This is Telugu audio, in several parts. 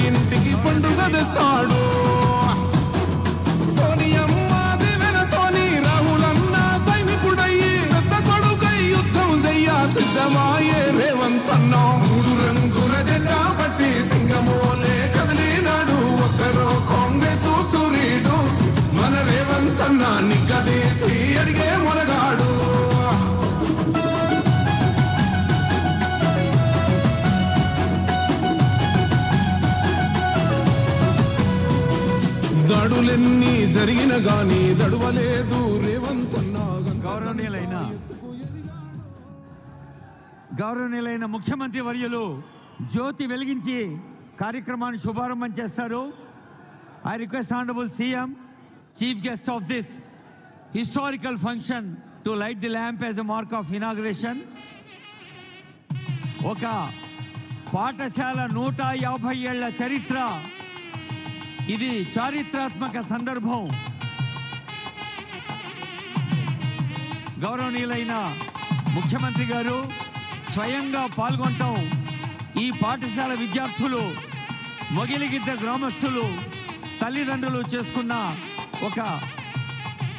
ఇంటికి పండుగ తెస్తాడు. సోనియమ్మ దివెనతోని రాహులన్న సైనికుడయ్యి పెద్ద కొడుకై యుద్ధం చెయ్య సిద్ధమాయే రేవంత్ అన్న. 3 రంగుల జెండా పట్టి సింగమోలే కదిలినాడు ఒక్కరో కాంగ్రెస్ సూర్యుడు. మన రేవంత్ అన్న నిగ్గదీసి అడిగే మొనగాడు. దడులెన్ని జరిగిన గాని దడువలేదు రేవంత్ అన్న. గౌరవనీయులైన ముఖ్యమంత్రి వర్యులు జ్యోతి వెలిగించి కార్యక్రమాన్ని శుభారంభం చేస్తారు. I request honourable CM, chief guest of this historical function to light the lamp as a mark of inauguration. ఒక పాఠశాల 150 ఏళ్ల చరిత్ర, ఇది చారిత్రాత్మక సందర్భం. గౌరవనీయులైన ముఖ్యమంత్రి గారు స్వయంగా పాల్గొనటం ఈ పాఠశాల విద్యార్థులు, మొగిలిగిద్ద గ్రామస్తులు, తల్లిదండ్రులు చేసుకున్న ఒక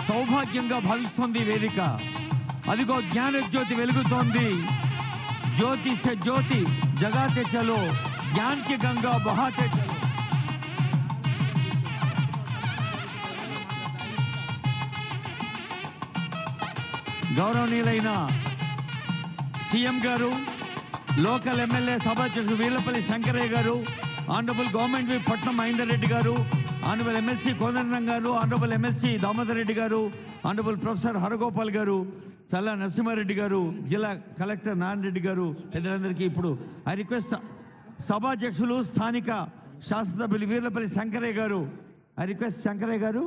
సౌభాగ్యంగా భావిస్తోంది వేదిక. అదిగో జ్ఞాన జ్యోతి వెలుగుతోంది. జ్యోతి సే జ్యోతి జగాతే చలో, జ్ఞాన్ కి గంగా బహాతే చలో. గౌరవనీయులైన సీఎం గారు, లోకల్ ఎమ్మెల్యే సభాధ్యక్షుడు వీర్లపల్లి శంకరయ్య గారు, ఆనరబుల్ గవర్నమెంట్ విప్ పట్నం మహేందర్ రెడ్డి గారు, ఆనరబుల్ ఎమ్మెల్సీ కోదండరాం గారు, ఆనరబుల్ ఎమ్మెల్సీ దామోదర్ రెడ్డి గారు, ఆనరబుల్ ప్రొఫెసర్ హరగోపాల్ గారు, చల్లా నరసింహారెడ్డి గారు, జిల్లా కలెక్టర్ నారాయణ రెడ్డి గారు, పెద్దలందరికీ ఇప్పుడు ఐ రిక్వెస్ట్ సభాధ్యక్షులు స్థానిక శాసనసభ్యులు వీర్లపల్లి శంకరయ్య గారు, ఐ రిక్వెస్ట్ శంకరయ్య గారు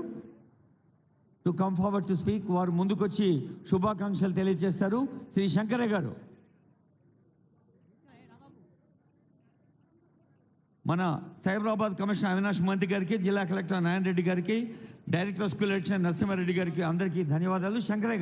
to come forward to speak. వారు ముందుకొచ్చి శుభాకాంక్షలు తెలియజేస్తారు. శ్రీ శంకరయ్య గారు మన సైబరాబాద్ కమిషనర్ అవినాష్ మంత్రి గారికి, జిల్లా కలెక్టర్ నారాయణ రెడ్డి గారికి, డైరెక్టర్ స్కూల్ ఎడ్యుకేషన్ నరసింహారెడ్డి గారికి అందరికీ ధన్యవాదాలు. శంకరయ్య గారు.